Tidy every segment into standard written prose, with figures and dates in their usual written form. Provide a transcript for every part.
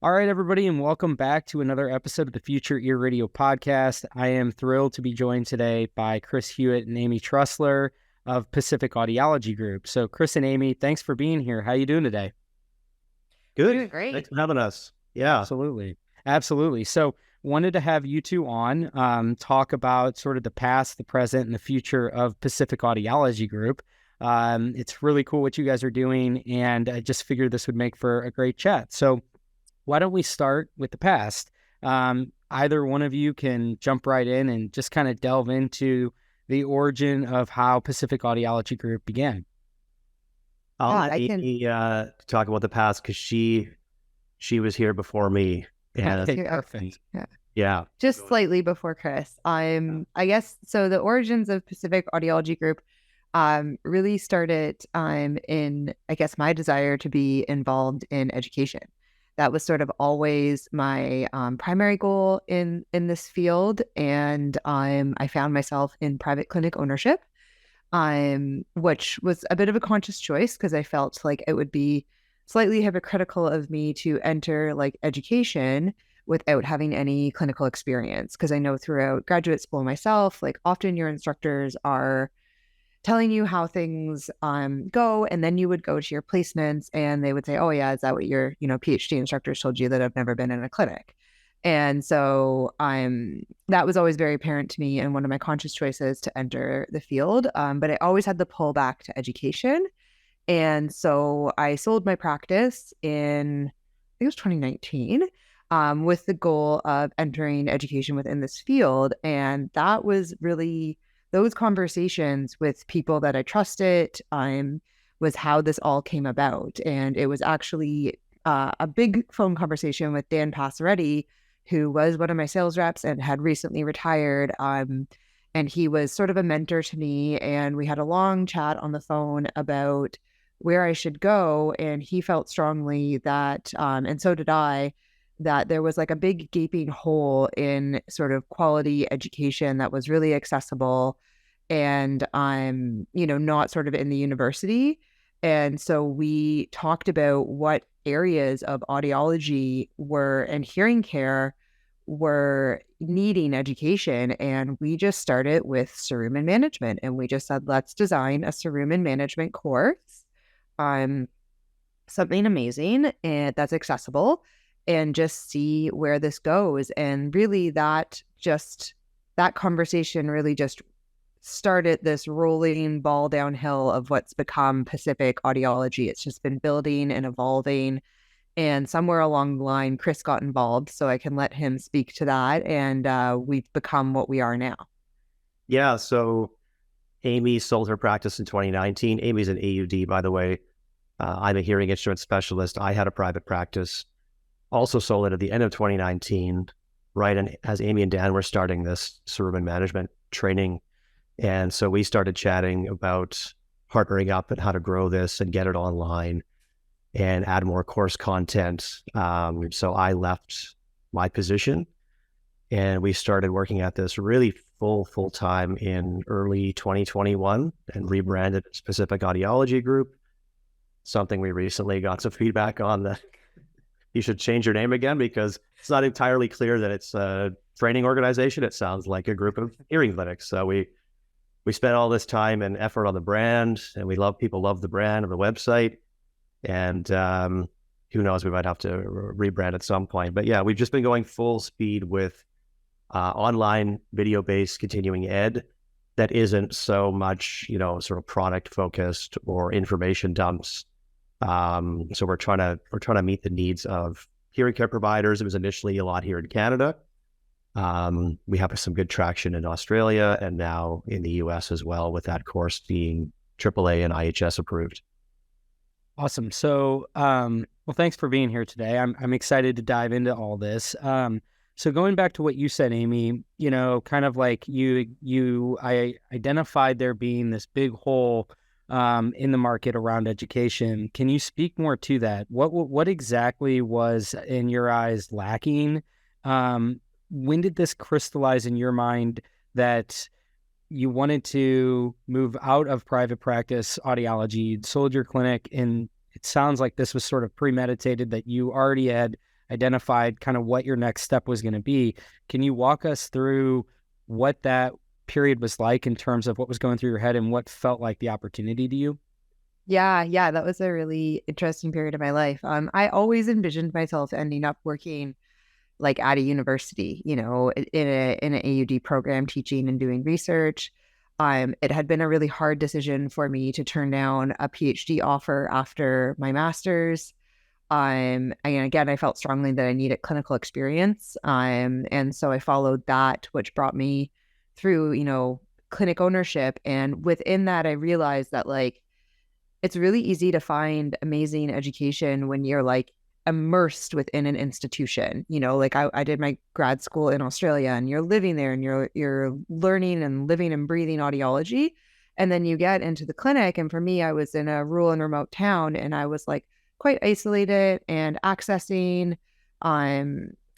All right, everybody, and welcome back to another episode of the Future Ear Radio podcast. I am thrilled to be joined today by Kris Hewitt and Amy Trusler of Pacific Audiology Group. So, Kris and Amy, thanks for being here. How you doing today? Good. Doing great. Thanks for having us. Yeah. Absolutely. So, wanted to have you two on, talk about sort of the past, the present, and the future of Pacific Audiology Group. It's really cool what you guys are doing, and I just figured this would make for a great chat. So, why don't we start with the past? Either one of you can jump right in and just kind of delve into the origin of how Pacific Audiology Group began. I'll let Amy talk about the past because she was here before me. Yeah, perfect. Yeah. Just slightly before Kris. I guess, so the origins of Pacific Audiology Group really started in, I guess, my desire to be involved in education. That was sort of always my primary goal in this field. And I found myself in private clinic ownership, which was a bit of a conscious choice because I felt like it would be slightly hypocritical of me to enter like education without having any clinical experience. Because I know throughout graduate school myself, like often your instructors are telling you how things go, and then you would go to your placements and they would say, oh yeah, is that what your PhD instructors told you that I've never been in a clinic? And so that was always very apparent to me and one of my conscious choices to enter the field. But I always had the pull back to education. And so I sold my practice in, I think it was 2019, with the goal of entering education within this field. And that was really those conversations with people that I trusted was how this all came about. And it was actually a big phone conversation with Dan Passaretti, who was one of my sales reps and had recently retired. And he was sort of a mentor to me. And we had a long chat on the phone about where I should go. And he felt strongly that, and so did I, that there was like a big gaping hole in sort of quality education that was really accessible and not sort of in the university. And so we talked about what areas of audiology and hearing care were needing education. And we just started with cerumen management. And we just said, let's design a cerumen management course, something amazing and that's accessible, and just see where this goes. And really that conversation really just started this rolling ball downhill of what's become Pacific Audiology. It's just been building and evolving. And somewhere along the line, Kris got involved, so I can let him speak to that. And we've become what we are now. Yeah. So Amy sold her practice in 2019. Amy's an Au.D, by the way. I'm a hearing instrument specialist. I had a private practice. Also sold it at the end of 2019, right? And as Amy and Dan were starting this cerumen management training. And so we started chatting about partnering up and how to grow this and get it online and add more course content. So I left my position and we started working at this really full time in early 2021 and rebranded as Pacific Audiology Group. Something we recently got some feedback on that you should change your name again because it's not entirely clear that it's a training organization. It sounds like a group of hearing clinics. So we spent all this time and effort on the brand, and people love the brand of the website. And who knows, we might have to rebrand at some point. But yeah, we've just been going full speed with online video-based continuing ed that isn't so much, sort of product focused or information dumps. So we're trying to meet the needs of hearing care providers. It was initially a lot here in Canada. We have some good traction in Australia and now in the US as well, with that course being AAA and IHS approved. Awesome. So, well, thanks for being here today. I'm excited to dive into all this. So going back to what you said, Amy, kind of like I identified there being this big hole in the market around education. Can you speak more to that? What exactly was in your eyes lacking? When did this crystallize in your mind that you wanted to move out of private practice audiology? You'd sold your clinic, and it sounds like this was sort of premeditated, that you already had identified kind of what your next step was going to be. Can you walk us through what that period was like in terms of what was going through your head and what felt like the opportunity to you? Yeah, that was a really interesting period of my life. I always envisioned myself ending up working like at a university, you know, in an AUD program, teaching and doing research. It had been a really hard decision for me to turn down a PhD offer after my master's. And again, I felt strongly that I needed clinical experience. And so I followed that, which brought me through, you know, clinic ownership. And within that, I realized that like it's really easy to find amazing education when you're like immersed within an institution. You know, like I did my grad school in Australia, and you're living there and you're learning and living and breathing audiology. And then you get into the clinic. And for me, I was in a rural and remote town, and I was like quite isolated, and accessing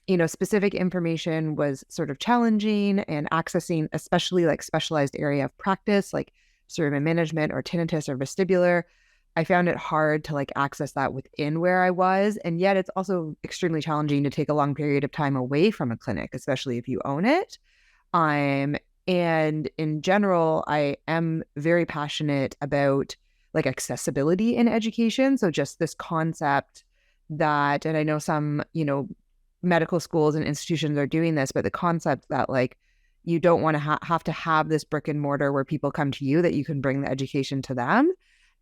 you know, specific information was sort of challenging, and accessing especially like specialized area of practice like cerebral management or tinnitus or vestibular, I found it hard to like access that within where I was. And yet it's also extremely challenging to take a long period of time away from a clinic, especially if you own it. And in general, I am very passionate about like accessibility in education. So just this concept that, and I know some, you know, medical schools and institutions are doing this, but the concept that like you don't want to have to have this brick and mortar where people come to you, that you can bring the education to them.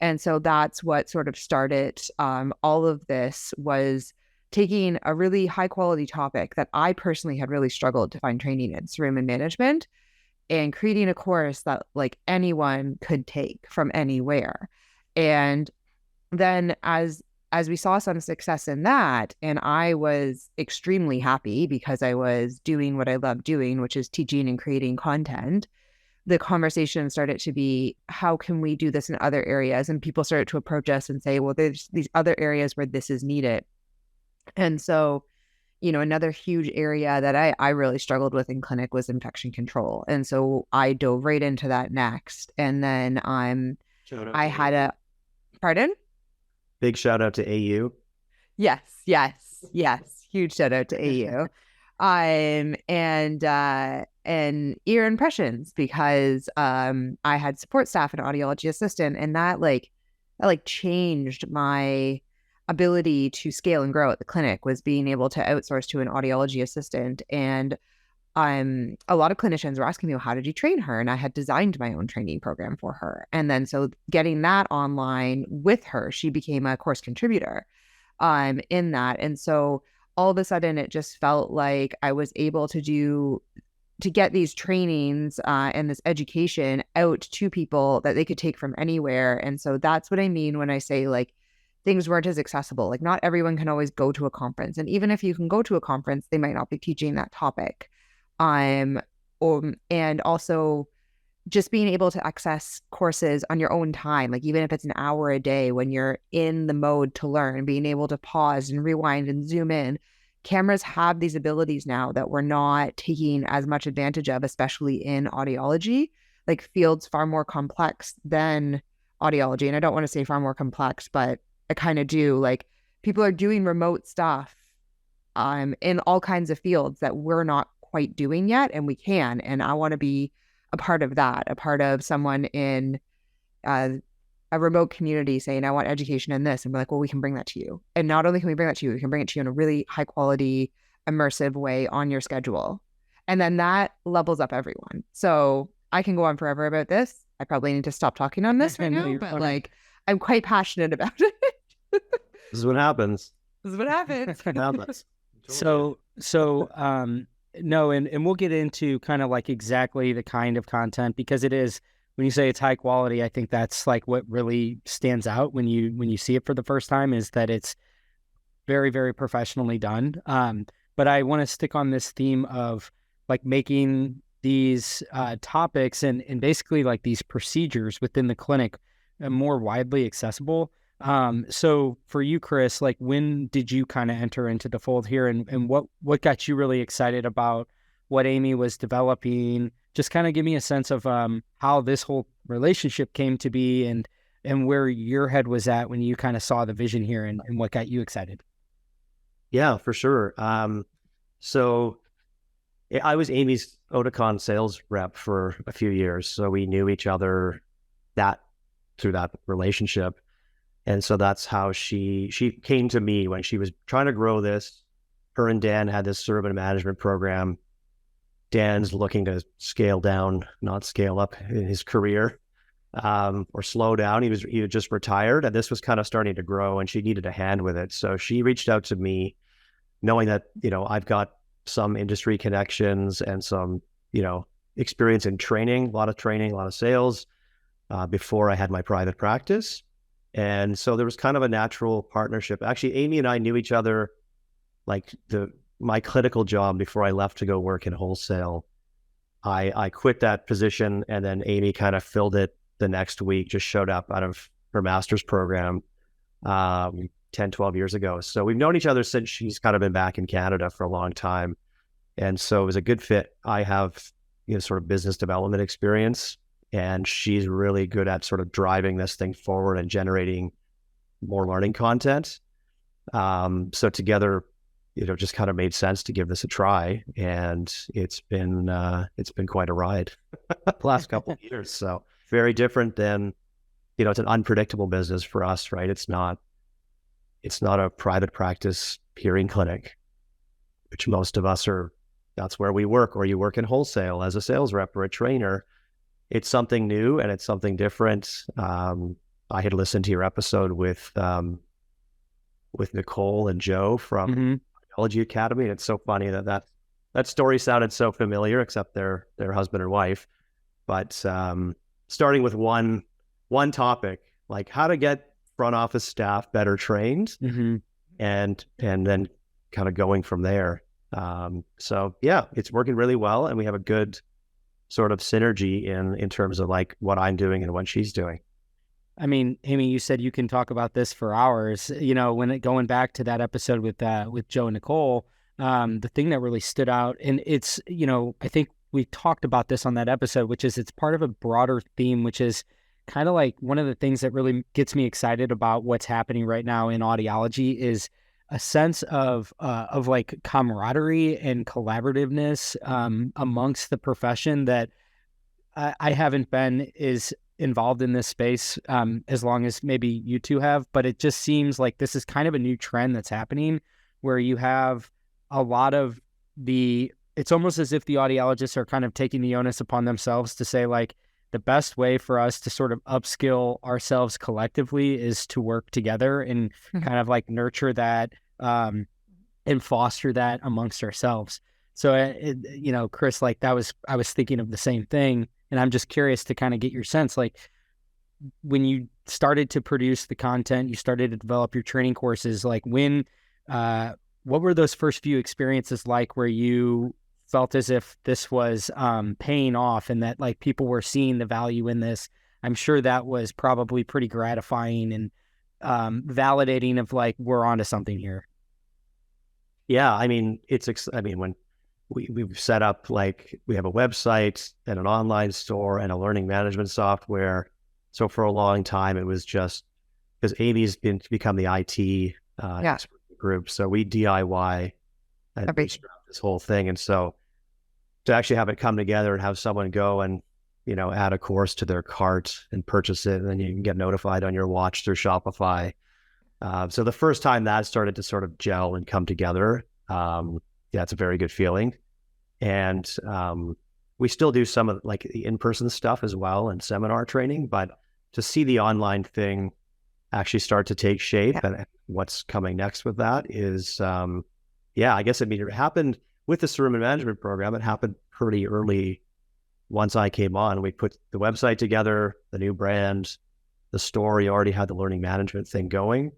And so that's what sort of started all of this, was taking a really high quality topic that I personally had really struggled to find training in, cerebral management, and creating a course that like anyone could take from anywhere. And then as we saw some success in that, and I was extremely happy because I was doing what I love doing, which is teaching and creating content, the conversation started to be, how can we do this in other areas? And people started to approach us and say, well, there's these other areas where this is needed. And so, you know, another huge area that I really struggled with in clinic was infection control. And so I dove right into that next. And then I had a, pardon? Big shout out to AU. Yes. Huge shout out to AU. And ear impressions, because I had support staff and audiology assistant, and that changed my ability to scale and grow at the clinic, was being able to outsource to an audiology assistant. And a lot of clinicians were asking me, well, how did you train her? And I had designed my own training program for her. And then so getting that online with her, she became a course contributor in that. And so all of a sudden it just felt like I was able to get these trainings and this education out to people that they could take from anywhere. And so that's what I mean when I say like things weren't as accessible. Like not everyone can always go to a conference. And even if you can go to a conference, they might not be teaching that topic. And also just being able to access courses on your own time, like even if it's an hour a day when you're in the mode to learn, being able to pause and rewind and zoom in. Cameras have these abilities now that we're not taking as much advantage of, especially in audiology, like fields far more complex than audiology. And I don't want to say far more complex, but I kind of do. Like people are doing remote stuff in all kinds of fields that we're not quite doing yet, and we can. And I want to be a part of that, a part of someone in a remote community saying, I want education in this. And we're like, well, we can bring that to you. And not only can we bring that to you, we can bring it to you in a really high quality, immersive way on your schedule. And then that levels up everyone. So I can go on forever about this. I probably need to stop talking on this right now, but like, I'm quite passionate about it. This is what happens. No, and we'll get into kind of like exactly the kind of content, because it is, when you say it's high quality, I think that's like what really stands out when you see it for the first time, is that it's very, very professionally done. But I want to stick on this theme of like making these topics and basically like these procedures within the clinic more widely accessible. So for you, Kris, like when did you kind of enter into the fold here, and what got you really excited about what Amy was developing? Just kind of give me a sense of how this whole relationship came to be, and where your head was at when you kind of saw the vision here, and what got you excited. Yeah, for sure. So I was Amy's Oticon sales rep for a few years, so we knew each other that through that relationship. And so that's how she came to me when she was trying to grow this. Her and Dan had this servant management program. Dan's looking to scale down, not scale up in his career, or slow down. He had just retired, and this was kind of starting to grow, and she needed a hand with it. So she reached out to me, knowing that I've got some industry connections and some experience in training, a lot of sales before I had my private practice. And so there was kind of a natural partnership. Actually, Amy and I knew each other, like my clinical job before I left to go work in wholesale. I quit that position, and then Amy kind of filled it the next week, just showed up out of her master's program 10, 12 years ago. So we've known each other since she's kind of been back in Canada for a long time. And so it was a good fit. I have sort of business development experience, and she's really good at sort of driving this thing forward and generating more learning content. So together, just kind of made sense to give this a try, and it's been quite a ride the last couple of years. So very different than, it's an unpredictable business for us, right? It's not a private practice hearing clinic, which most of us are. That's where we work, or you work in wholesale as a sales rep or a trainer. It's something new and it's something different. I had listened to your episode with Nicole and Joe from Audiology Academy, and it's so funny that story sounded so familiar, except they're husband and wife. But starting with one topic, like how to get front office staff better trained, and then kind of going from there. So yeah, it's working really well, and we have a good sort of synergy in terms of like what I'm doing and what she's doing. I mean, Amy, you said you can talk about this for hours. Going back to that episode with Joe and Nicole, the thing that really stood out, and it's, I think we talked about this on that episode, which is it's part of a broader theme, which is kind of like one of the things that really gets me excited about what's happening right now in audiology is a sense of like camaraderie and collaborativeness amongst the profession that I haven't been involved in this space as long as maybe you two have, but it just seems like this is kind of a new trend that's happening where you have a lot of it's almost as if the audiologists are kind of taking the onus upon themselves to say like, the best way for us to sort of upskill ourselves collectively is to work together and kind of like nurture that and foster that amongst ourselves. So, Kris, like I was thinking of the same thing, and I'm just curious to kind of get your sense, like when you started to produce the content, you started to develop your training courses, like what were those first few experiences like where you felt as if this was paying off and that like people were seeing the value in this? I'm sure that was probably pretty gratifying and validating of like, we're onto something here. Yeah. I mean, when we've set up, like we have a website and an online store and a learning management software. So for a long time, it was just because Amy's become the IT group. So we DIY and this whole thing. And so to actually have it come together and have someone go and, add a course to their cart and purchase it, and then you can get notified on your watch through Shopify. So the first time that started to sort of gel and come together, it's a very good feeling. And we still do some of like the in-person stuff as well and seminar training, but to see the online thing actually start to take shape and what's coming next with that is, I guess, it happened with the sermon management program. It happened pretty early. Once I came on, we put the website together, the new brand, the store. You already had the learning management thing going.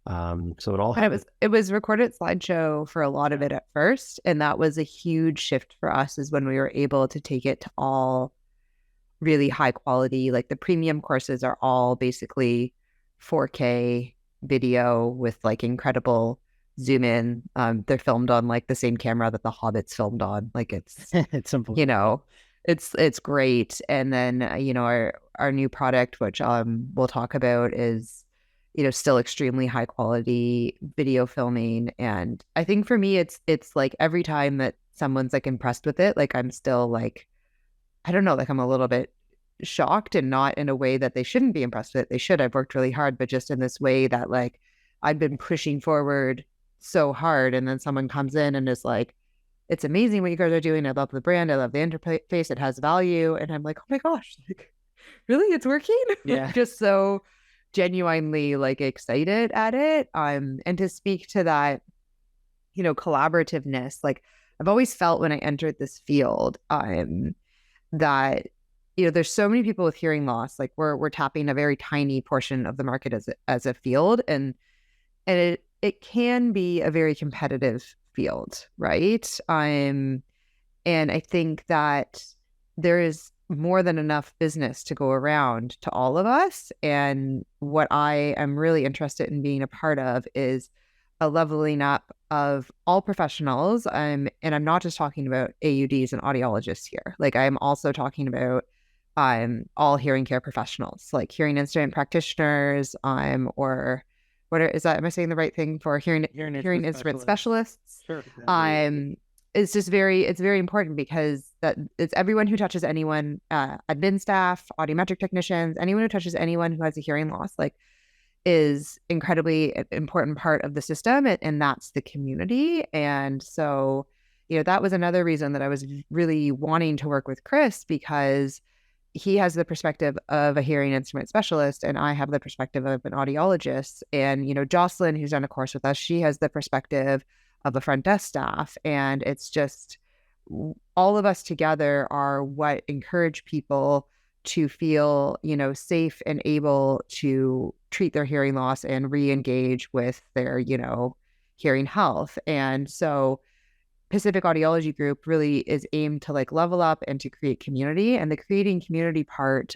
So it all happened. It was recorded slideshow for a lot of it at first. And that was a huge shift for us, is when we were able to take it to all really high quality. Like the premium courses are all basically 4K video with like incredible zoom in. They're filmed on like the same camera that the Hobbit's filmed on. Like it's simple. It's great. And then our new product, which we'll talk about, is still extremely high quality video filming. And I think for me, it's like every time that someone's like impressed with it, like I'm still like, I don't know, like I'm a little bit shocked, and not in a way that they shouldn't be impressed with it. They should. I've worked really hard, but just in this way that like I've been pushing forward so hard, and then someone comes in and is like, it's amazing what you guys are doing. I love the brand. I love the interface. It has value. And I'm like, oh my gosh, like, really? It's working? Yeah. Just so genuinely like excited at it. And to speak to that, collaborativeness, like I've always felt when I entered this field, that there's so many people with hearing loss. Like we're tapping a very tiny portion of the market as a field, and it can be a very competitive field, right? And I think that there is more than enough business to go around to all of us. And what I am really interested in being a part of is a leveling up of all professionals. And I'm not just talking about AUDs and audiologists here. Like I'm also talking about all hearing care professionals, like hearing instrument practitioners, or is that, am I saying the right thing for hearing instrument specialists? Sure. It's just it's very important, because that it's everyone who touches anyone, admin staff, audiometric technicians, anyone who touches anyone who has a hearing loss, like is incredibly important part of the system, and that's the community. And so, that was another reason that I was really wanting to work with Kris, because he has the perspective of a hearing instrument specialist, and I have the perspective of an audiologist. And, Jocelyn, who's done a course with us, she has the perspective of a front desk staff. And it's just all of us together are what encourage people to feel, safe and able to treat their hearing loss and re-engage with their, hearing health. And so Pacific Audiology Group really is aimed to like level up and to create community. And the creating community part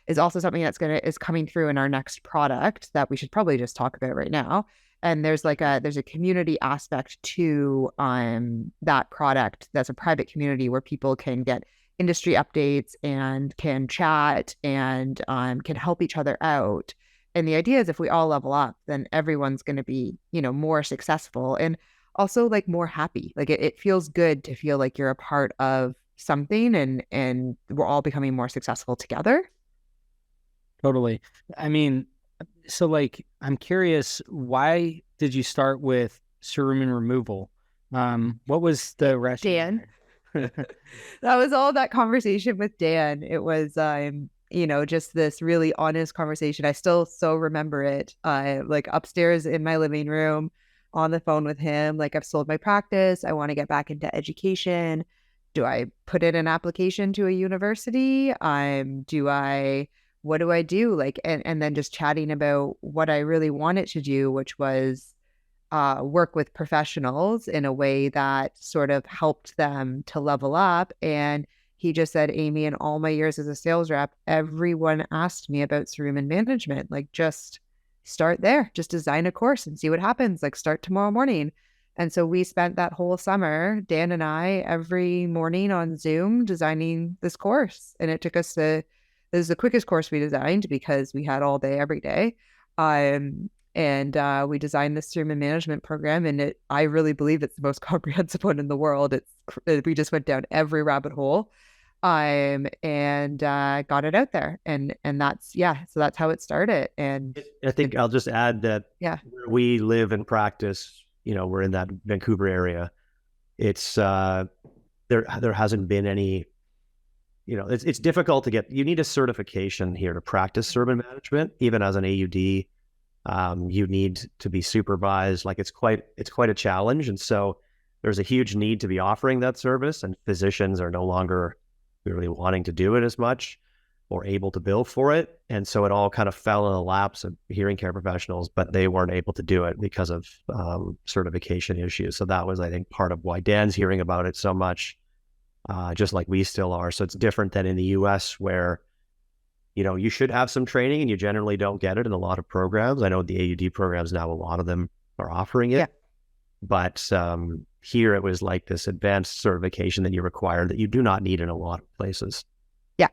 is also something is coming through in our next product that we should probably just talk about right now. And there's a community aspect to that product that's a private community where people can get industry updates and can chat and can help each other out. And the idea is if we all level up, then everyone's going to be, more successful and also like more happy. Like it feels good to feel like you're a part of something, and we're all becoming more successful together. Totally. I mean, so like, I'm curious, why did you start with cerumen removal? What was the rationale? Dan. That was all that conversation with Dan. It was, just this really honest conversation. I still so remember it. Like upstairs in my living room on the phone with him, like I've sold my practice. I want to get back into education. Do I put in an application to a university? What do I do? Like, and then just chatting about what I really wanted to do, which was work with professionals in a way that sort of helped them to level up. And he just said, Amy, in all my years as a sales rep, everyone asked me about cerumen management. Like, just start there, just design a course and see what happens. Like, start tomorrow morning. And so we spent that whole summer, Dan and I, every morning on Zoom designing this course. And it took us this is the quickest course we designed because we had all day, every day. And we designed this cerumen management program, and I really believe it's the most comprehensive one in the world. We just went down every rabbit hole, and got it out there, and that's so that's how it started. And I think I'll just add that where we live and practice, we're in that Vancouver area. It's there hasn't been any. It's difficult to get. You need a certification here to practice cerumen management, even as an AUD. You need to be supervised. Like it's quite a challenge. And so there's a huge need to be offering that service, and physicians are no longer really wanting to do it as much or able to bill for it. And so it all kind of fell in the laps of hearing care professionals, but they weren't able to do it because of certification issues. So that was, I think, part of why Dan's hearing about it so much, just like we still are. So it's different than in the US where you should have some training and you generally don't get it in a lot of programs. I know the AUD programs now, a lot of them are offering it. Yeah. But here it was like this advanced certification that you require that you do not need in a lot of places. Yeah.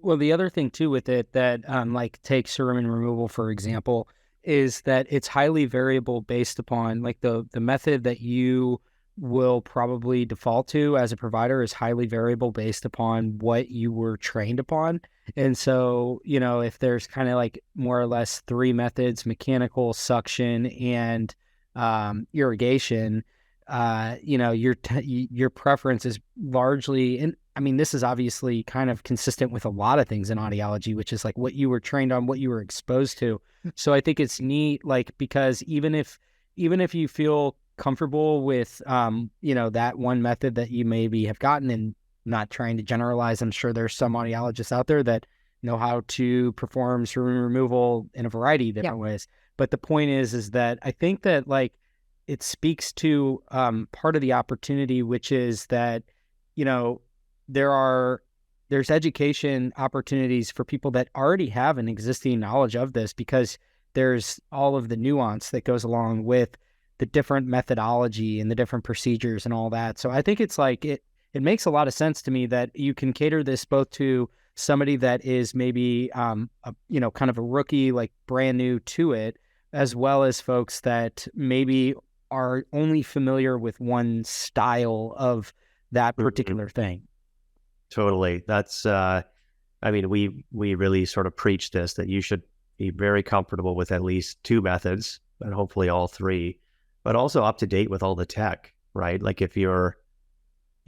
Well, the other thing too with it that like take cerumen removal, for example, is that it's highly variable based upon like the method that you will probably default to as a provider is highly variable based upon what you were trained upon. And so, if there's kind of like more or less three methods, mechanical, suction, and irrigation, your preference is largely, and I mean, this is obviously kind of consistent with a lot of things in audiology, which is like what you were trained on, what you were exposed to. So I think it's neat, like, because even if you feel comfortable with, that one method that you maybe have gotten, and not trying to generalize, I'm sure there's some audiologists out there that know how to perform cerumen removal in a variety of different ways. But the point is that I think that like it speaks to part of the opportunity, which is that, there's education opportunities for people that already have an existing knowledge of this, because there's all of the nuance that goes along with the different methodology and the different procedures and all that. So I think it's like, it makes a lot of sense to me that you can cater this both to somebody that is maybe, kind of a rookie, like brand new to it, as well as folks that maybe are only familiar with one style of that particular thing. Totally. That's, we really sort of preach this, that you should be very comfortable with at least two methods, and hopefully all three, but also up to date with all the tech, right? Like if you're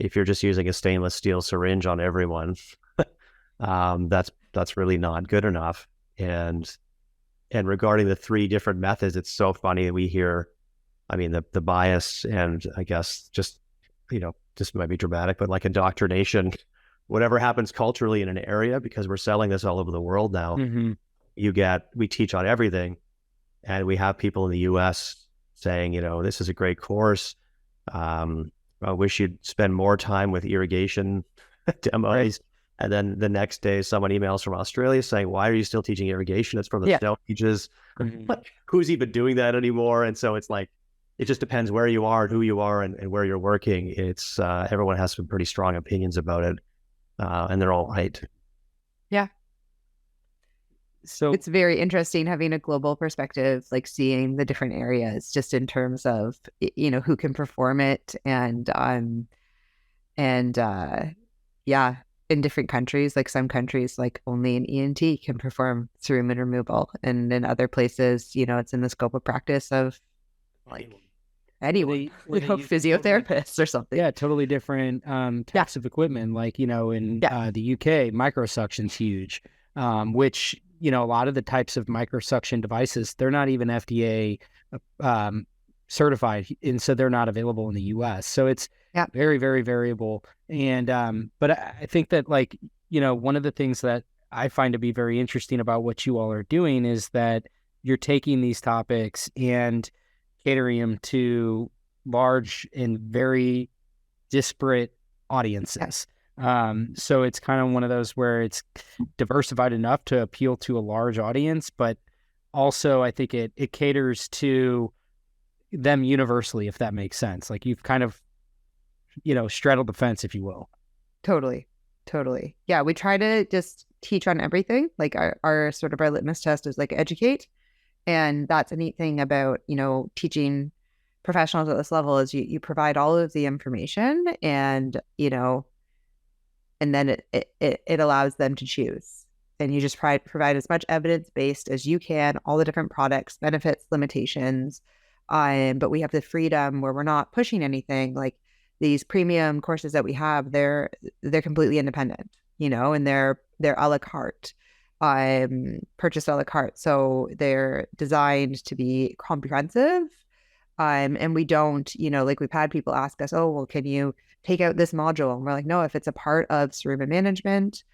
just using a stainless steel syringe on everyone, that's really not good enough. And regarding the three different methods, it's so funny that we hear, the bias, and I guess just, this might be dramatic, but like indoctrination, whatever happens culturally in an area, because we're selling this all over the world now, we teach on everything. And we have people in the US saying, this is a great course. I wish you'd spend more time with irrigation demos. Right. And then the next day, someone emails from Australia saying, why are you still teaching irrigation? It's from the Stone Ages. Who's even doing that anymore? And so it's like, it just depends where you are, who you are, and where you're working. It's everyone has some pretty strong opinions about it, and they're all right. Yeah. So it's very interesting having a global perspective, like seeing the different areas just in terms of, who can perform it, and in different countries, like some countries, like only an ENT can perform cerumen removal, and in other places, it's in the scope of practice of like anyone, physiotherapists or something. Yeah, totally different types of equipment. Like, in the UK, microsuction's huge, which, a lot of the types of microsuction devices, they're not even FDA certified, and so they're not available in the US. So it's very, very variable. And but I think that, like, one of the things that I find to be very interesting about what you all are doing is that you're taking these topics and catering them to large and very disparate audiences. So it's kind of one of those where it's diversified enough to appeal to a large audience, but also I think it caters to them universally, if that makes sense. Like you've kind of, straddled the fence, if you will. Totally. Yeah, we try to just teach on everything. Like our sort of our litmus test is like educate. And that's a neat thing about, teaching professionals at this level is you provide all of the information, and, and then it allows them to choose. And you just provide as much evidence-based as you can, all the different products, benefits, limitations. But we have the freedom where we're not pushing anything. Like these premium courses that we have, they're completely independent, and they're a la carte. Purchased a la carte. So they're designed to be comprehensive. And we don't, like we've had people ask us, oh, well, can you take out this module? And we're like, no, if it's a part of cerumen management,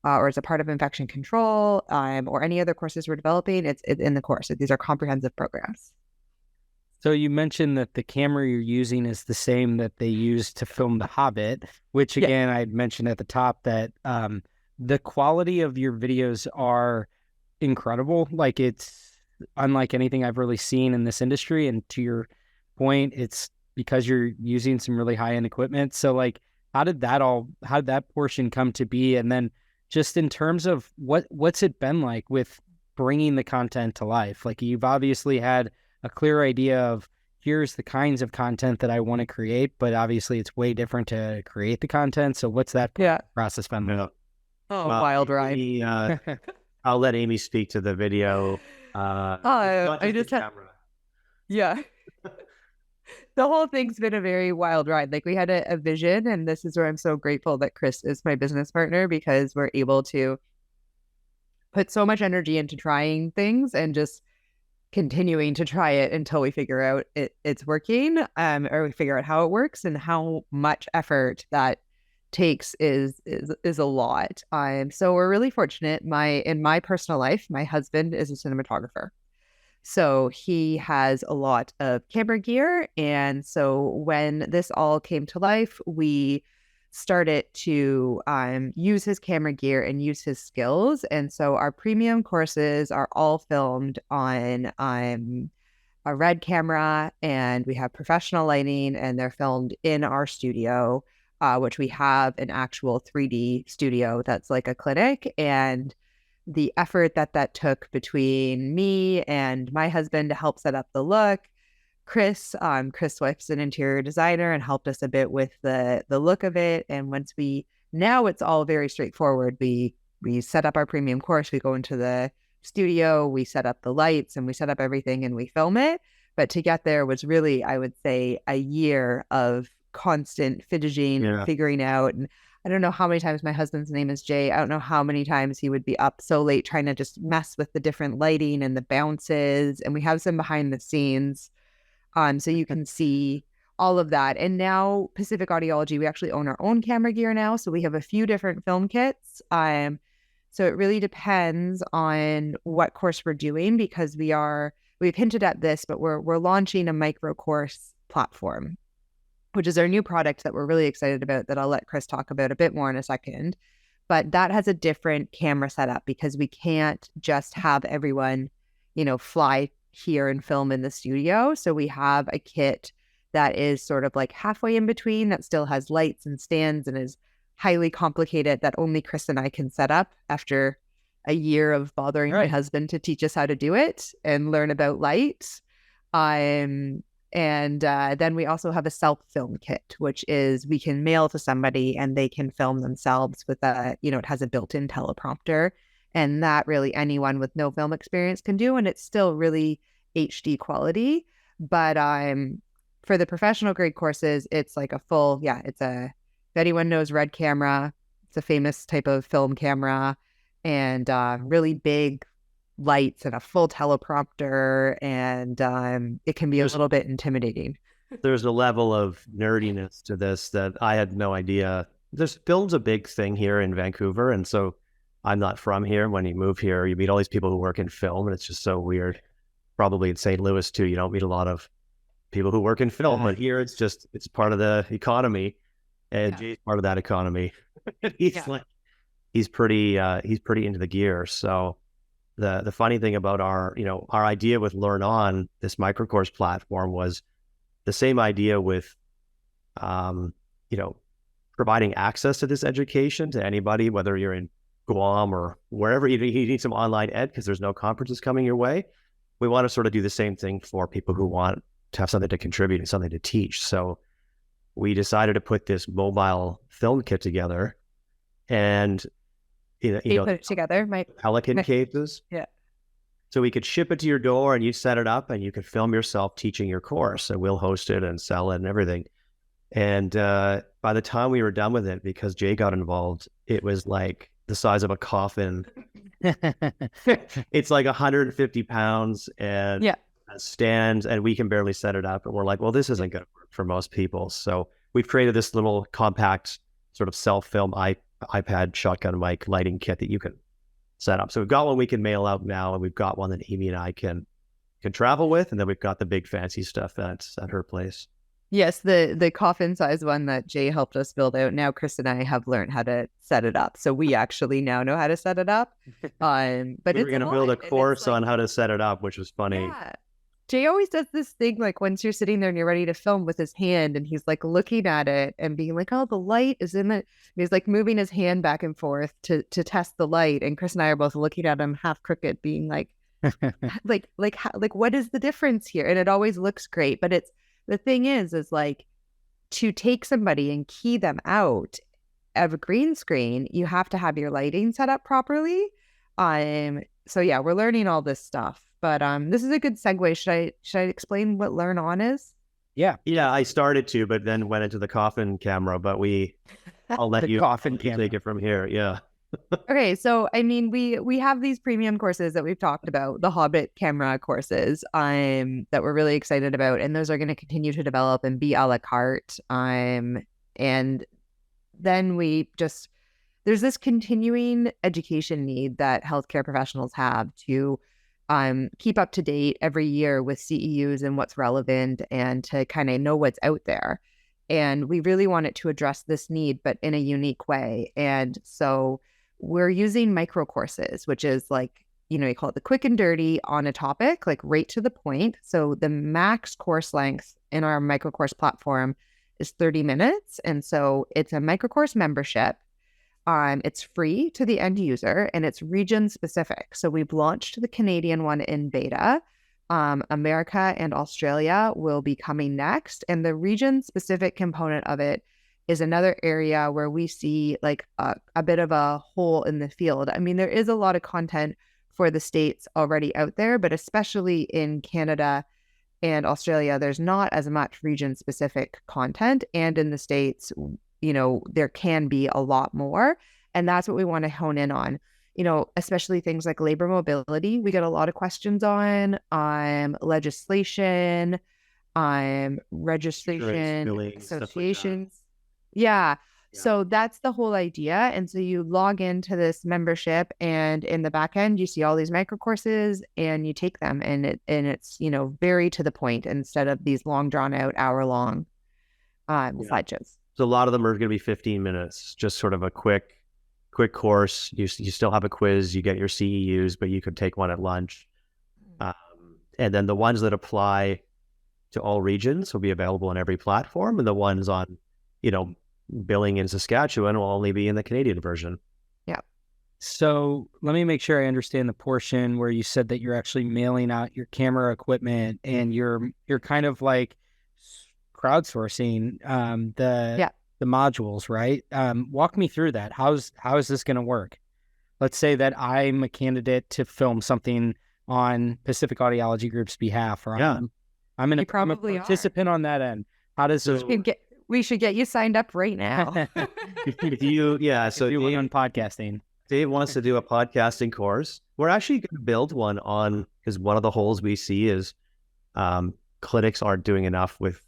or it's a part of infection control, or any other courses we're developing, it's in the course. These are comprehensive programs. So you mentioned that the camera you're using is the same that they used to film The Hobbit, which again, I mentioned at the top that, the quality of your videos are incredible. Like it's unlike anything I've really seen in this industry. And to your point, it's because you're using some really high-end equipment. So like, how did that portion come to be? And then just in terms of what's it been like with bringing the content to life? Like, you've obviously had a clear idea of here's the kinds of content that I want to create, but obviously it's way different to create the content. So what's that process been like? Oh, wild ride. Amy, I'll let Amy speak to the video. I just had, yeah. The whole thing's been a very wild ride. Like, we had a vision, and this is where I'm so grateful that Kris is my business partner, because we're able to put so much energy into trying things and just continuing to try it until we figure out it's working, or we figure out how it works, and how much effort that takes is a lot. So we're really fortunate. In my personal life, my husband is a cinematographer. So he has a lot of camera gear. And so when this all came to life, we started to use his camera gear and use his skills. And so our premium courses are all filmed on a red camera, and we have professional lighting, and they're filmed in our studio, which we have an actual 3D studio that's like a clinic. And the effort that took between me and my husband to help set up the look. Kris Swift's an interior designer and helped us a bit with the look of it. And now it's all very straightforward. We set up our premium course, we go into the studio, we set up the lights, and we set up everything, and we film it. But to get there was really, I would say, a year of constant fidgeting, figuring out. And I don't know how many times, my husband's name is Jay, I don't know how many times he would be up so late trying to just mess with the different lighting and the bounces. And we have some behind the scenes, so you can see all of that. And now Pacific Audiology, we actually own our own camera gear now. So we have a few different film kits. So it really depends on what course we're doing, because we've hinted at this, but we're launching a micro course platform, which is our new product that we're really excited about, that I'll let Kris talk about a bit more in a second. But that has a different camera setup, because we can't just have everyone, fly here and film in the studio. So we have a kit that is sort of like halfway in between, that still has lights and stands and is highly complicated, that only Kris and I can set up after a year of bothering my husband to teach us how to do it and learn about light. And then we also have a self-film kit, which is we can mail to somebody and they can film themselves with it has a built-in teleprompter. And that really anyone with no film experience can do. And it's still really HD quality. But for the professional grade courses, it's like if anyone knows Red camera, it's a famous type of film camera, and really big lights and a full teleprompter, and it can be a little bit intimidating. There's a level of nerdiness to this that I had no idea. Film's a big thing here in Vancouver, and so I'm not from here. When you move here, you meet all these people who work in film, and it's just so weird. Probably in St. Louis too, you don't meet a lot of people who work in film, but here it's part of the economy, and Jay's part of that economy. He's pretty into the gear. So the funny thing about our idea with Learn On, this microcourse platform, was the same idea with providing access to this education to anybody, whether you're in Guam or wherever you need some online ed because there's no conferences coming your way. We want to sort of do the same thing for people who want to have something to contribute and something to teach. So we decided to put this mobile film kit together, and you put it together, Pelican cases. Yeah. So we could ship it to your door and you set it up and you could film yourself teaching your course, and we'll host it and sell it and everything. And by the time we were done with it, because Jay got involved, it was like the size of a coffin. It's like 150 pounds and stands, and we can barely set it up. And we're like, well, this isn't going to work for most people. So we've created this little compact sort of self-film iPad shotgun mic lighting kit that you can set up. So we've got one we can mail out now, and we've got one that Amy and I can travel with, and then we've got the big fancy stuff that's at her place. Yes, the coffin size one that Jay helped us build out. Now Kris and I have learned how to set it up, so we actually now know how to set it up. But we were going to build a course on how to set it up, which was funny. Yeah. Jay always does this thing, like once you're sitting there and you're ready to film, with his hand, and he's like looking at it and being like, oh, the light is in it. He's like moving his hand back and forth to test the light. And Kris and I are both looking at him half crooked, being like, what is the difference here? And it always looks great. But it's, the thing is like, to take somebody and key them out of a green screen, you have to have your lighting set up properly. So yeah, we're learning all this stuff. But this is a good segue. Should I explain what Learn On is? Yeah. Yeah, I started to, but then went into the coffin camera. But I'll let you take it from here. Yeah. Okay, so I mean, we have these premium courses that we've talked about, the Hobbit camera courses, that we're really excited about, and those are going to continue to develop and be a la carte. And then there's this continuing education need that healthcare professionals have to keep up to date every year with CEUs and what's relevant, and to kind of know what's out there. And we really wanted to address this need, but in a unique way. And so we're using micro courses, which is like, you call it the quick and dirty on a topic, like right to the point. So the max course length in our micro course platform is 30 minutes. And so it's a micro course membership. It's free to the end user, and it's region specific. So we've launched the Canadian one in beta. America and Australia will be coming next. And the region specific component of it is another area where we see like a bit of a hole in the field. I mean, there is a lot of content for the States already out there, but especially in Canada and Australia, there's not as much region specific content. And in the States, there can be a lot more. And that's what we want to hone in on, especially things like labor mobility. We get a lot of questions on legislation, registration, billing, associations. Yeah. So that's the whole idea. And so you log into this membership, and in the back end, you see all these micro courses, and you take them, and it's, very to the point, instead of these long drawn out hour-long slideshows. So a lot of them are going to be 15 minutes, just sort of a quick course. You still have a quiz, you get your CEUs, but you could take one at lunch. And then the ones that apply to all regions will be available on every platform. And the ones on, billing in Saskatchewan will only be in the Canadian version. Yeah. So let me make sure I understand the portion where you said that you're actually mailing out your camera equipment, and you're kind of like crowdsourcing the modules, right? Walk me through that. How is this going to work? Let's say that I'm a candidate to film something on Pacific Audiology Group's behalf, or I'm a participant on that end. How does this? We should get you signed up right now. So on podcasting. Dave wants to do a podcasting course. We're actually going to build one on, because one of the holes we see is clinics aren't doing enough with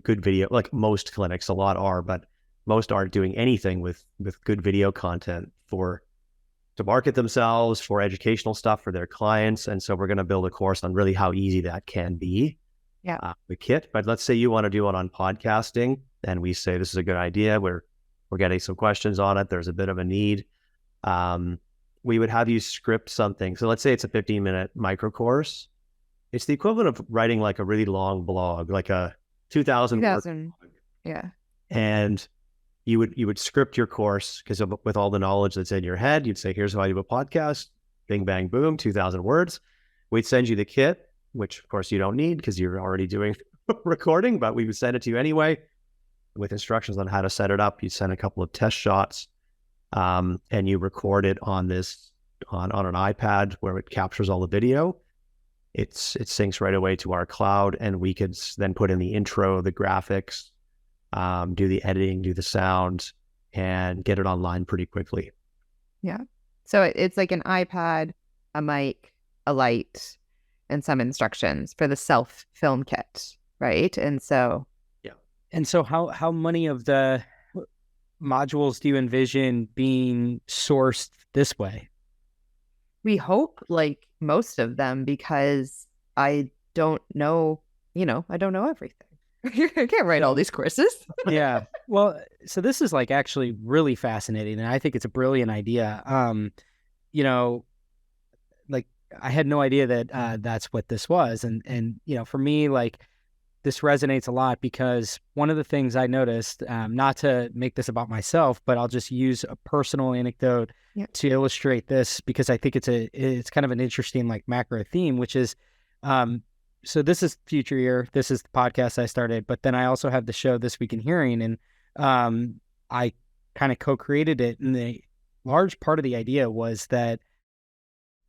good video. Like most clinics, a lot are, but most aren't doing anything with good video content to market themselves, for educational stuff for their clients. And so we're going to build a course on really how easy that can be. Yeah. The kit. But let's say you want to do it on podcasting, and we say this is a good idea. We're getting some questions on it. There's a bit of a need. We would have you script something. So let's say it's a 15-minute micro course. It's the equivalent of writing like a really long blog, like a 2,000 word blog. Yeah. And you would script your course, because with all the knowledge that's in your head, you'd say, here's how I do a podcast, bing, bang, boom, 2,000 words. We'd send you the kit, which of course you don't need because you're already doing recording, but we would send it to you anyway with instructions on how to set it up. You send a couple of test shots, and you record it on an iPad where it captures all the video. It syncs right away to our cloud, and we could then put in the intro, the graphics, do the editing, do the sound, and get it online pretty quickly. Yeah. So it's like an iPad, a mic, a light, and some instructions for the self-film kit, right? And so... Yeah. And so how many of the modules do you envision being sourced this way? We hope like most of them, because I don't know, I don't know everything. I can't write all these courses. Yeah. Well, so this is like actually really fascinating, and I think it's a brilliant idea. Like I had no idea that that's what this was. And for me, like, this resonates a lot because one of the things I noticed, not to make this about myself, but I'll just use a personal anecdote to illustrate this, because I think it's kind of an interesting like macro theme, which is, so this is Future Year. This is the podcast I started, but then I also have the show This Week in Hearing, and I kind of co-created it. And the large part of the idea was that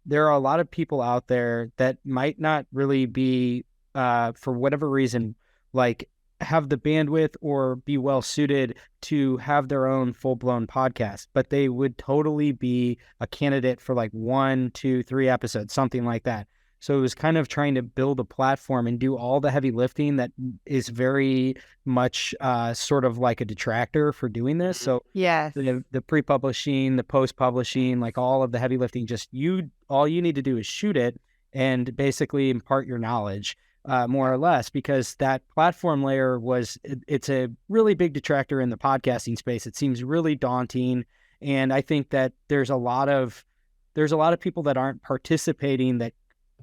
there are a lot of people out there that might not really be, for whatever reason, like have the bandwidth or be well suited to have their own full-blown podcast, but they would totally be a candidate for like 1, 2, 3 episodes, something like that. So it was kind of trying to build a platform and do all the heavy lifting that is very much sort of like a detractor for doing this. So yes, the pre-publishing, the post-publishing, like all of the heavy lifting, just all you need to do is shoot it and basically impart your knowledge, more or less, because that platform layer it's a really big detractor in the podcasting space. It seems really daunting. And I think that there's a lot of people that aren't participating that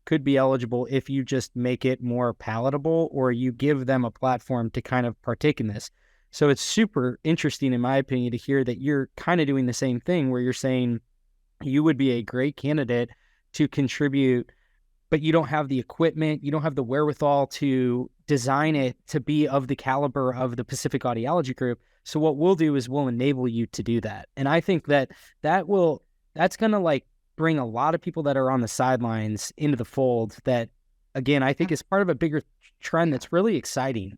could be eligible if you just make it more palatable, or you give them a platform to kind of partake in this. So it's super interesting, in my opinion, to hear that you're kind of doing the same thing, where you're saying you would be a great candidate to contribute, but you don't have the equipment, you don't have the wherewithal to design it to be of the caliber of the Pacific Audiology Group. So what we'll do is we'll enable you to do that. And I think that's going to like bring a lot of people that are on the sidelines into the fold, that, again, I think is part of a bigger trend that's really exciting.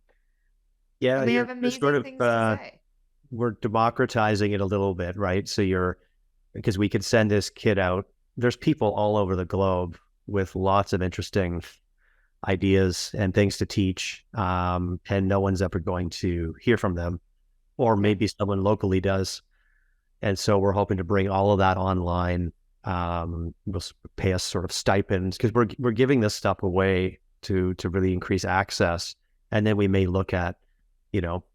Yeah, they have amazing sort of, things to say. we're democratizing it a little bit, right? So because we could send this kit out. There's people all over the globe with lots of interesting ideas and things to teach, and no one's ever going to hear from them, or maybe someone locally does. And so we're hoping to bring all of that online. Will pay us sort of stipends, because we're giving this stuff away to really increase access. And then we may look at,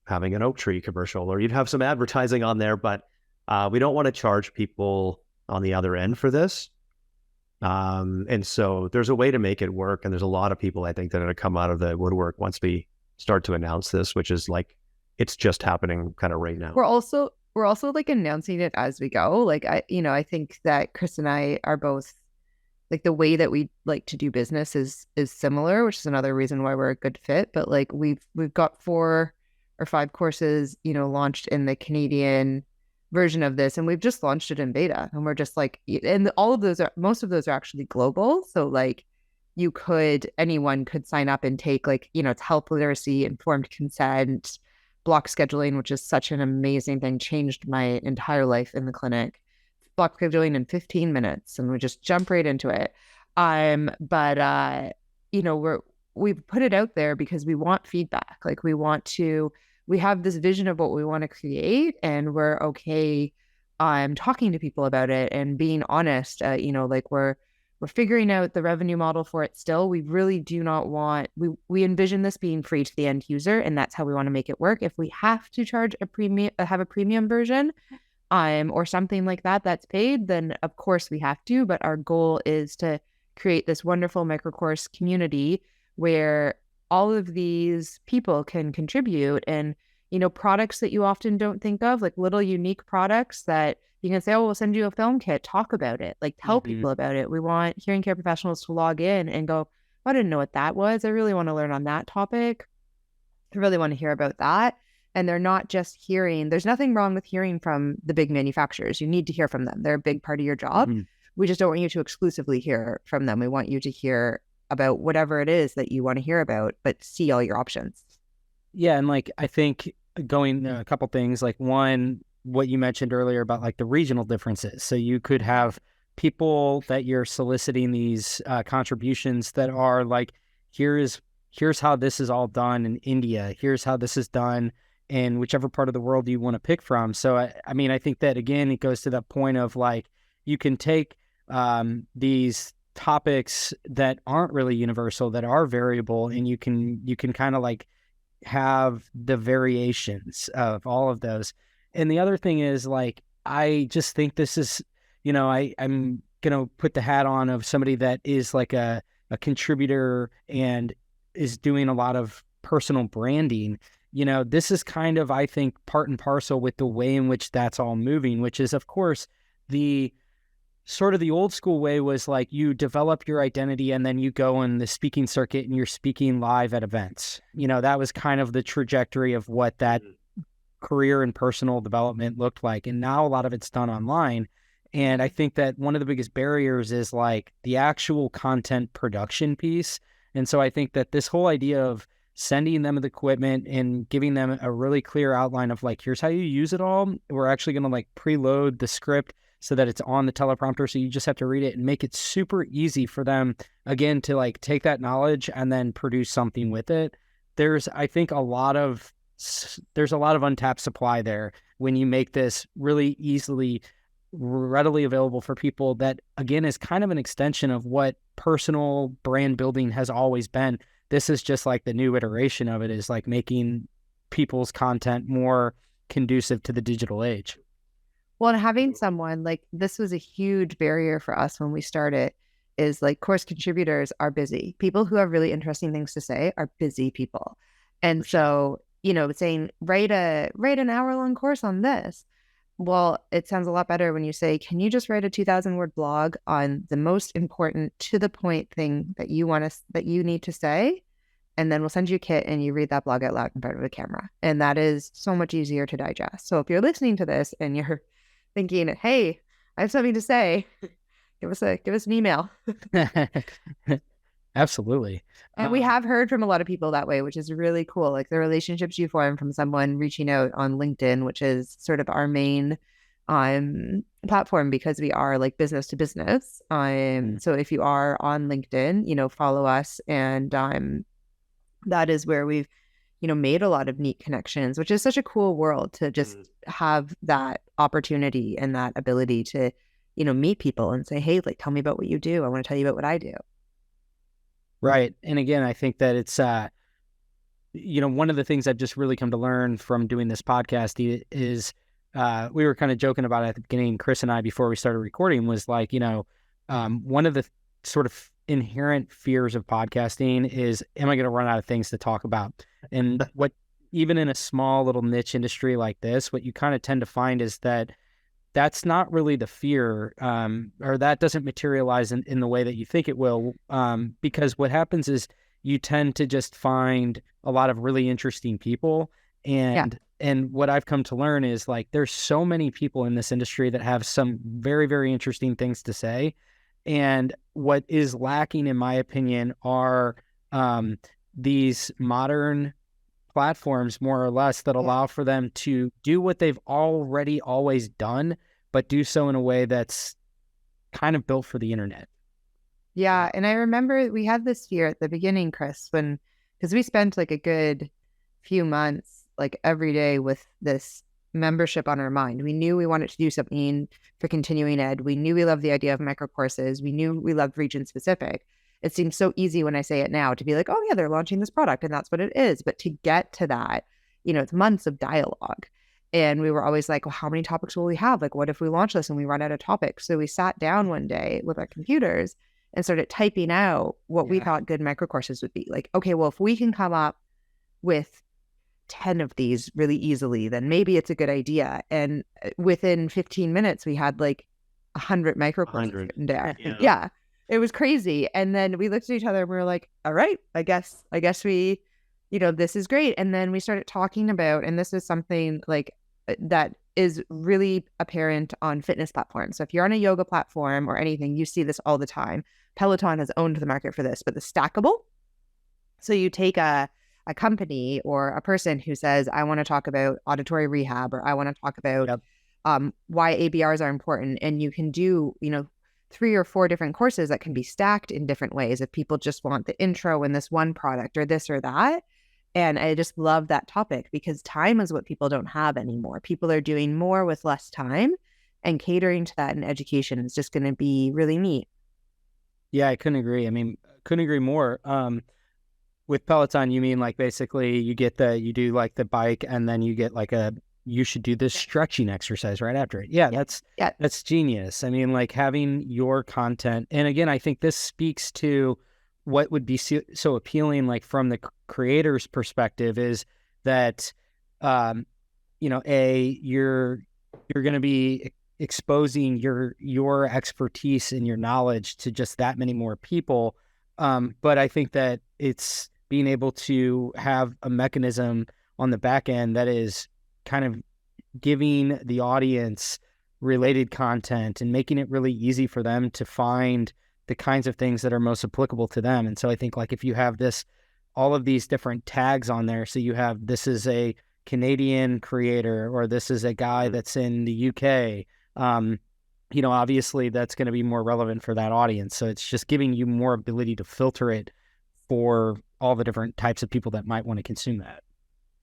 having an oak tree commercial, or you'd have some advertising on there, but we don't want to charge people on the other end for this. And so there's a way to make it work. And there's a lot of people, I think, that are going to come out of the woodwork once we start to announce this, which is like, it's just happening kind of right now. We're also like announcing it as we go. Like I think that Kris and I are both, like, the way that we like to do business is similar, which is another reason why we're a good fit. But like we've got 4 or 5 courses, launched in the Canadian version of this, and we've just launched it in beta, and we're just like, and most of those are actually global. So like anyone could sign up and take, like, it's health literacy, informed consent, block scheduling, which is such an amazing thing, changed my entire life in the clinic. Block scheduling in 15 minutes, and we just jump right into it. But we've put it out there because we want feedback. Like, we have this vision of what we want to create, and we're okay talking to people about it and being honest. Like, we're figuring out the revenue model for it still. We really do not want, we envision this being free to the end user, and that's how we want to make it work. If we have to charge have a premium version, or something like that that's paid, then of course we have to. But our goal is to create this wonderful microcourse community where all of these people can contribute, and, products that you often don't think of, like little unique products that you can say, oh, we'll send you a film kit, talk about it, like tell people about it. We want hearing care professionals to log in and go, I didn't know what that was. I really want to learn on that topic. I really want to hear about that. And they're not just hearing. There's nothing wrong with hearing from the big manufacturers. You need to hear from them. They're a big part of your job. We just don't want you to exclusively hear from them. We want you to hear about whatever it is that you want to hear about, but see all your options. Yeah. And like, I think going a couple things, like one, what you mentioned earlier about like the regional differences. So you could have people that you're soliciting these contributions that are like, here's how this is all done in India. Here's how this is done in whichever part of the world you want to pick from. So, I mean, I think that, again, it goes to that point of like, you can take these topics that aren't really universal, that are variable, and you can kind of like have the variations of all of those. And the other thing is, like, I just think this is, I'm going to put the hat on of somebody that is like a contributor and is doing a lot of personal branding, this is kind of, I think, part and parcel with the way in which that's all moving, which is, of course, the sort of the old school way was like you develop your identity and then you go on the speaking circuit and you're speaking live at events. That was kind of the trajectory of what that career and personal development looked like. And now a lot of it's done online. And I think that one of the biggest barriers is like the actual content production piece. And so I think that this whole idea of sending them the equipment and giving them a really clear outline of like, here's how you use it all. We're actually going to like preload the script so that it's on the teleprompter. So you just have to read it and make it super easy for them, again, to like take that knowledge and then produce something with it. There's, I think, a lot of untapped supply there when you make this really readily available for people. That, again, is kind of an extension of what personal brand building has always been. This is just like the new iteration of it, is like making people's content more conducive to the digital age. Well, and having someone like this was a huge barrier for us when we started, is like course contributors are busy. People who have really interesting things to say are busy people. And so, saying, write an hour-long course on this. Well, it sounds a lot better when you say, can you just write a 2,000-word blog on the most important, to the point thing that you need to say? And then we'll send you a kit and you read that blog out loud in front of a camera. And that is so much easier to digest. So if you're listening to this and you're thinking, hey, I have something to say, give us an email. Absolutely. And we have heard from a lot of people that way, which is really cool. Like the relationships you form from someone reaching out on LinkedIn, which is sort of our main platform, because we are like business to business. So if you are on LinkedIn, follow us. And that is where we've made a lot of neat connections, which is such a cool world to just have that opportunity and that ability to, meet people and say, hey, like, tell me about what you do. I want to tell you about what I do. Right. And again, I think that it's, one of the things I've just really come to learn from doing this podcast is we were kind of joking about it at the beginning, Kris and I, before we started recording, was like, one of the sort of inherent fears of podcasting is, am I going to run out of things to talk about? And what, even in a small little niche industry like this, what you kind of tend to find is that that's not really the fear, or that doesn't materialize in the way that you think it will, because what happens is you tend to just find a lot of really interesting people. And what I've come to learn is like, there's so many people in this industry that have some very, very interesting things to say. And what is lacking, in my opinion, are these modern platforms, more or less, that allow for them to do what they've already always done, but do so in a way that's kind of built for the internet. Yeah. And I remember we had this fear at the beginning, Kris, because we spent like a good few months, like every day, with this membership on our mind. We knew we wanted to do something for continuing ed. We knew we loved the idea of micro courses. We knew we loved region specific. It seems so easy when I say it now to be like, oh yeah, they're launching this product and that's what it is. But to get to that, it's months of dialogue. And we were always like, well, how many topics will we have? Like, what if we launch this and we run out of topics? So we sat down one day with our computers and started typing out what we thought good micro courses would be. Like, okay, well, if we can come up with 10 of these really easily, then maybe it's a good idea. And within 15 minutes, we had like 100 micro courses written down. Yeah. It was crazy. And then we looked at each other and we were like, all right, I guess we, this is great. And then we started talking about, and this is something like that is really apparent on fitness platforms. So if you're on a yoga platform or anything, you see this all the time. Peloton has owned the market for this, but the stackable. So you take a company or a person who says, I want to talk about auditory rehab, or I want to talk about why ABRs are important. And you can do, 3 or 4 different courses that can be stacked in different ways if people just want the intro in this one product or this or that. And I just love that topic because time is what people don't have anymore. People are doing more with less time, and catering to that in education is just going to be really neat. Yeah, I couldn't agree. I mean, couldn't agree more. With Peloton, you mean like basically you do like the bike and then you get like a you should do this stretching exercise right after it. Yeah, that's genius. I mean, like having your content, and again, I think this speaks to what would be so appealing, like from the creator's perspective, is that, you're going to be exposing your expertise and your knowledge to just that many more people. But I think that it's being able to have a mechanism on the back end that is kind of giving the audience related content and making it really easy for them to find the kinds of things that are most applicable to them. And so I think like if you have all of these different tags on there, so you have, this is a Canadian creator, or this is a guy that's in the UK, obviously that's going to be more relevant for that audience. So it's just giving you more ability to filter it for all the different types of people that might want to consume that.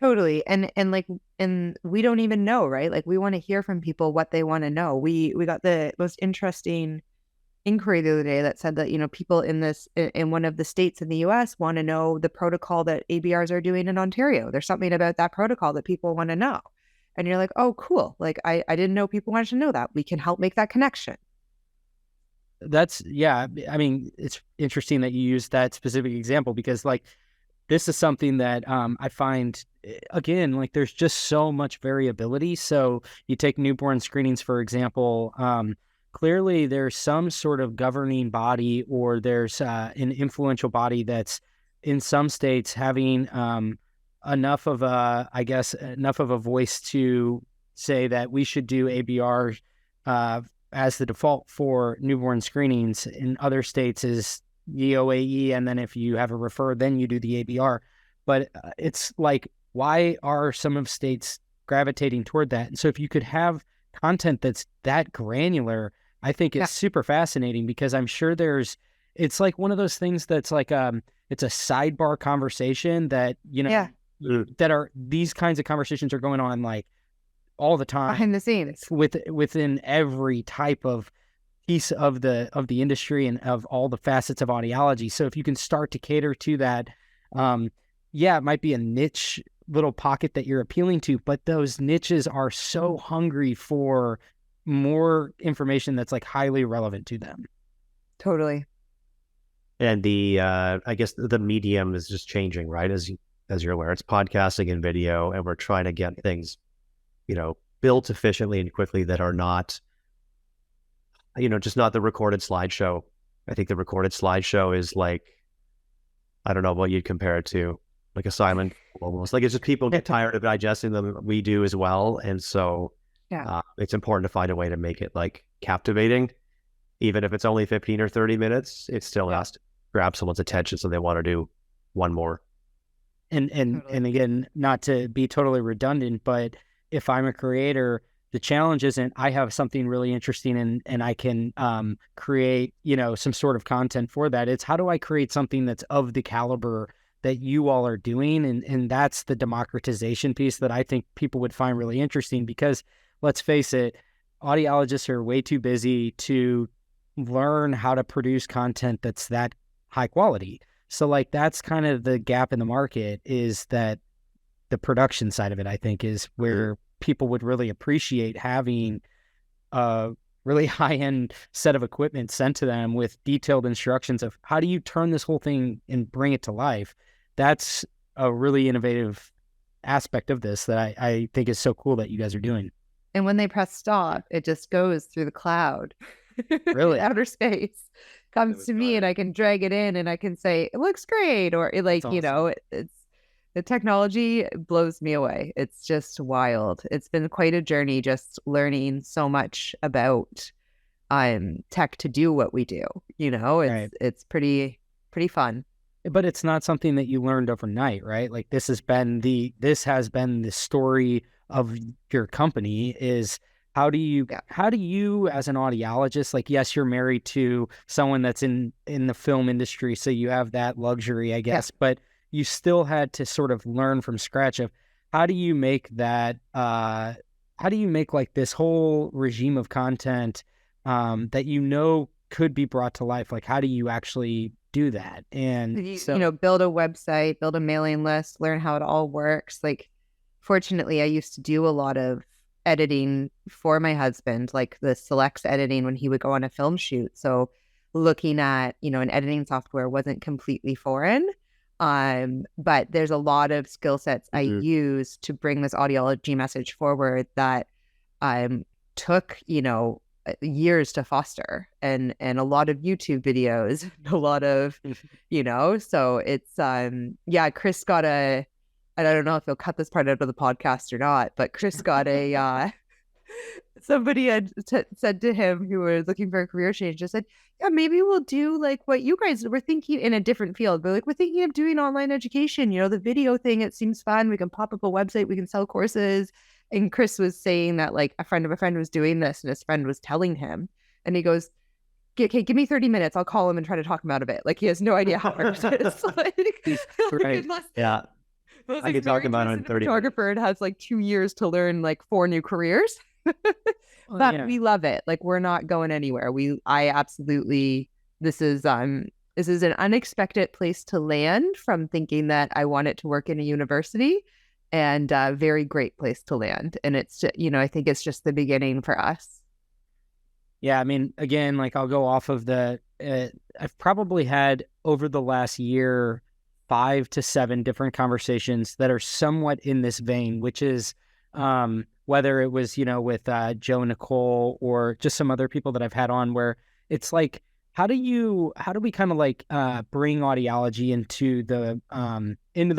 Totally. And we don't even know, right? Like we want to hear from people what they want to know. We got the most interesting inquiry the other day that said that, people in one of the states in the US want to know the protocol that ABRs are doing in Ontario. There's something about that protocol that people want to know. And you're like, oh, cool. Like I didn't know people wanted to know that. We can help make that connection. I mean, it's interesting that you use that specific example, because like, this is something that I find, again, like there's just so much variability. So you take newborn screenings, for example, clearly there's some sort of governing body, or there's an influential body that's in some states having enough of a voice to say that we should do ABR as the default for newborn screenings. In other states is EOAE, and then if you have a refer, then you do the ABR. But it's like, why are some of states gravitating toward that? And so if you could have content that's that granular, I think it's super fascinating, because I'm sure it's like one of those things that's like, it's a sidebar conversation that, that are, these kinds of conversations are going on like all the time behind the scenes within every type of piece of the industry and of all the facets of audiology. So if you can start to cater to that, it might be a niche little pocket that you're appealing to, but those niches are so hungry for more information that's like highly relevant to them. Totally. And I guess the medium is just changing, right? As you're aware, it's podcasting and video, and we're trying to get things, built efficiently and quickly that are not, just not the recorded slideshow. I think the recorded slideshow is like, I don't know what you'd compare it to, like a silent almost. Like it's just people get tired of digesting them. We do as well. And so it's important to find a way to make it like captivating. Even if it's only 15 or 30 minutes, it still has to grab someone's attention so they want to do one more. And again, not to be totally redundant, but if I'm a creator, the challenge isn't I have something really interesting and I can create, some sort of content for that. It's how do I create something that's of the caliber that you all are doing? And that's the democratization piece that I think people would find really interesting, because let's face it, audiologists are way too busy to learn how to produce content that's that high quality. So like that's kind of the gap in the market, is that the production side of it, I think, is where people would really appreciate having a really high-end set of equipment sent to them with detailed instructions of how do you turn this whole thing and bring it to life. That's a really innovative aspect of this that I think is so cool that you guys are doing. And when they press stop, it just goes through the cloud. Really? Outer space comes to me, and I can drag it in and I can say, it looks great. Or awesome. It's the technology blows me away. It's just wild. It's been quite a journey just learning so much about tech to do what we do. It's pretty fun. But it's not something that you learned overnight, right? Like this has been the story of your company, is how do you as an audiologist, like, yes, you're married to someone that's in the film industry, so you have that luxury, I guess, but you still had to sort of learn from scratch of how do you make that, how do you make like this whole regime of content that could be brought to life? Like, how do you actually do that? And build a website, build a mailing list, learn how it all works. Like fortunately, I used to do a lot of editing for my husband, like the selects editing when he would go on a film shoot. So looking at, an editing software wasn't completely foreign. But there's a lot of skill sets I use to bring this audiology message forward that took, years to foster, and a lot of YouTube videos, a lot of, so it's Kris got and I don't know if he'll cut this part out of the podcast or not, but Kris got somebody had said to him who was looking for a career change, just said, yeah, maybe we'll do like what you guys were thinking in a different field, but like we're thinking of doing online education, the video thing, it seems fun. We can pop up a website, we can sell courses. And Kris was saying that like a friend of a friend was doing this, and his friend was telling him, and he goes, okay, give me 30 minutes. I'll call him and try to talk him out of it. Like he has no idea how hard it is. Right. Yeah. I could talk about it in 30 minutes. Photographer has like 2 years to learn like 4 new careers. But we love it. Like we're not going anywhere. I absolutely, this is an unexpected place to land from thinking that I want it to work in a university, and a very great place to land. And it's, I think it's just the beginning for us. Yeah. I mean, again, like I'll go off of I've probably had over the last year, 5 to 7 different conversations that are somewhat in this vein, which is, whether it was, with Joe Nicole or just some other people that I've had on, where it's like, how do we kind of like bring audiology into the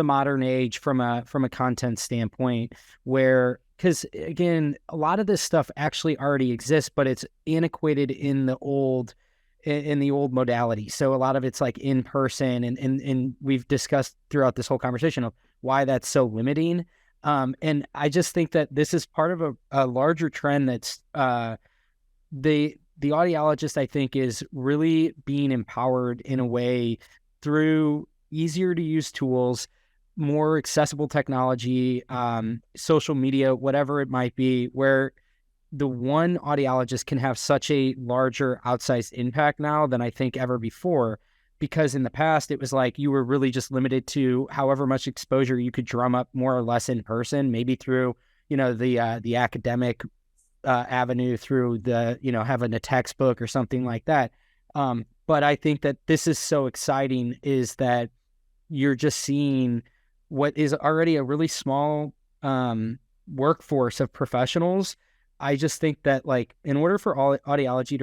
modern age from a content standpoint, where, because again, a lot of this stuff actually already exists, but it's antiquated in the old modality. So a lot of it's like in person, and we've discussed throughout this whole conversation of why that's so limiting. And I just think that this is part of a larger trend that's the audiologist, I think, is really being empowered in a way through easier to use tools, more accessible technology, social media, whatever it might be, where the one audiologist can have such a larger outsized impact now than I think ever before. Because in the past, it was like you were really just limited to however much exposure you could drum up more or less in person, maybe through, the academic avenue, through the, having a textbook or something like that. But I think that this is so exciting, is that you're just seeing what is already a really small workforce of professionals. I just think that, like, in order for audiology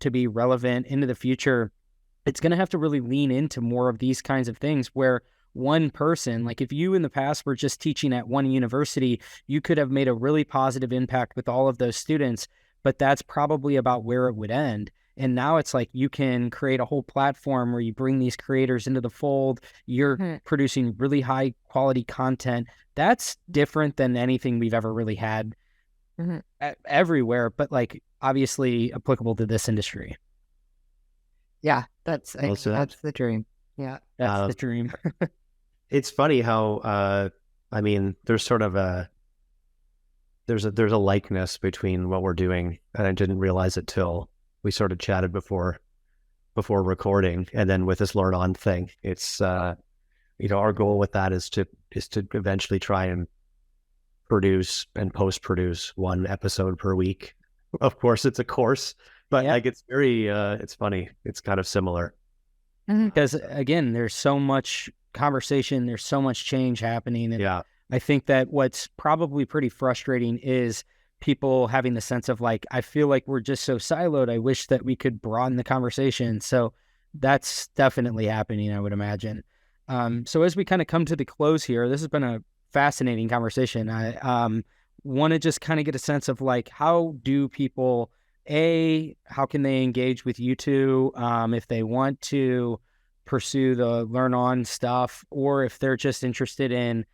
to be relevant into the future, it's going to have to really lean into more of these kinds of things, where one person, like if you in the past were just teaching at one university, you could have made a really positive impact with all of those students, but that's probably about where it would end. And now it's like you can create a whole platform where you bring these creators into the fold. You're producing really high quality content. That's different than anything we've ever really had everywhere, but like obviously applicable to this industry. Yeah, that's the dream. Yeah, that's the dream. It's funny how there's sort of there's a likeness between what we're doing, and I didn't realize it till we sort of chatted before recording, and then with this Learn On thing, it's our goal with that is to eventually try and produce and post-produce one episode per week. Of course, it's a course. But like it's very, it's funny. It's kind of similar. Because again, there's so much conversation, there's so much change happening. And I think that what's probably pretty frustrating is people having the sense of like, I feel like we're just so siloed. I wish that we could broaden the conversation. So that's definitely happening, I would imagine. So as we kind of come to the close here, this has been a fascinating conversation. I want to just kind of get a sense of like, how do people... how can they engage with you two if they want to pursue the Learn On stuff, or if they're just interested in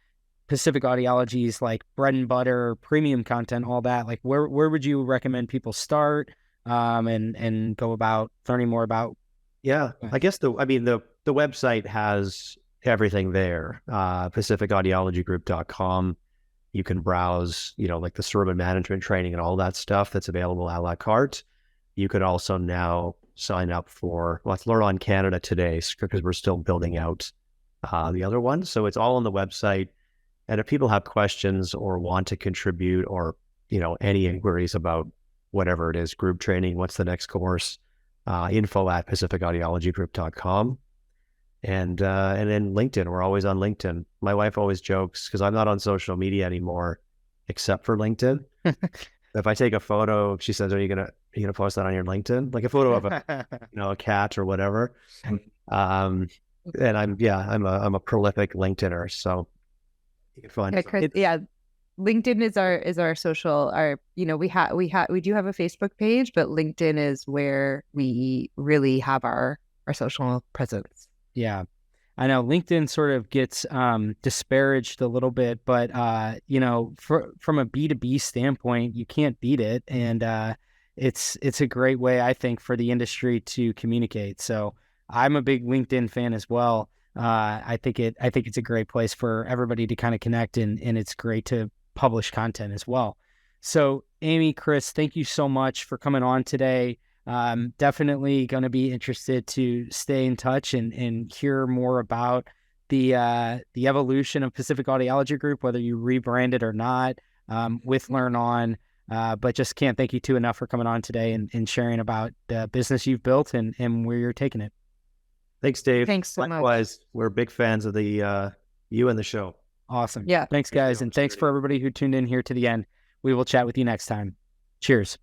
Pacific Audiology's like bread and butter, premium content, all that? Like where would you recommend people start and go about learning more about? Yeah, I guess the website has everything there. PacificAudiologyGroup.com. You can browse, like the sermon management training and all that stuff that's available a la carte. You could also now sign up for, let's Learn On Canada today, because we're still building out the other one. So it's all on the website. And if people have questions or want to contribute or, any inquiries about whatever it is, group training, what's the next course, info@pacificaudiologygroup.com. And then LinkedIn, we're always on LinkedIn. My wife always jokes, because I'm not on social media anymore, except for LinkedIn. If I take a photo, she says, are you gonna post that on your LinkedIn? Like a photo of a cat or whatever. And I'm a prolific LinkedIner. So you can find Kris, LinkedIn is our social, we do have a Facebook page, but LinkedIn is where we really have our social presence. Yeah. I know LinkedIn sort of gets disparaged a little bit, but from a B2B standpoint, you can't beat it, and it's a great way, I think, for the industry to communicate. So I'm a big LinkedIn fan as well. I think it's a great place for everybody to kind of connect, and it's great to publish content as well. So Amy, Kris, thank you so much for coming on today. Definitely going to be interested to stay in touch and hear more about the evolution of Pacific Audiology Group, whether you rebrand it or not, with Learn On. But just can't thank you two enough for coming on today and sharing about the business you've built and where you're taking it. Thanks, Dave. Thanks so much. Likewise, we're big fans of you and the show. Awesome. Yeah. Thanks, guys. And thanks for everybody who tuned in here to the end. We will chat with you next time. Cheers.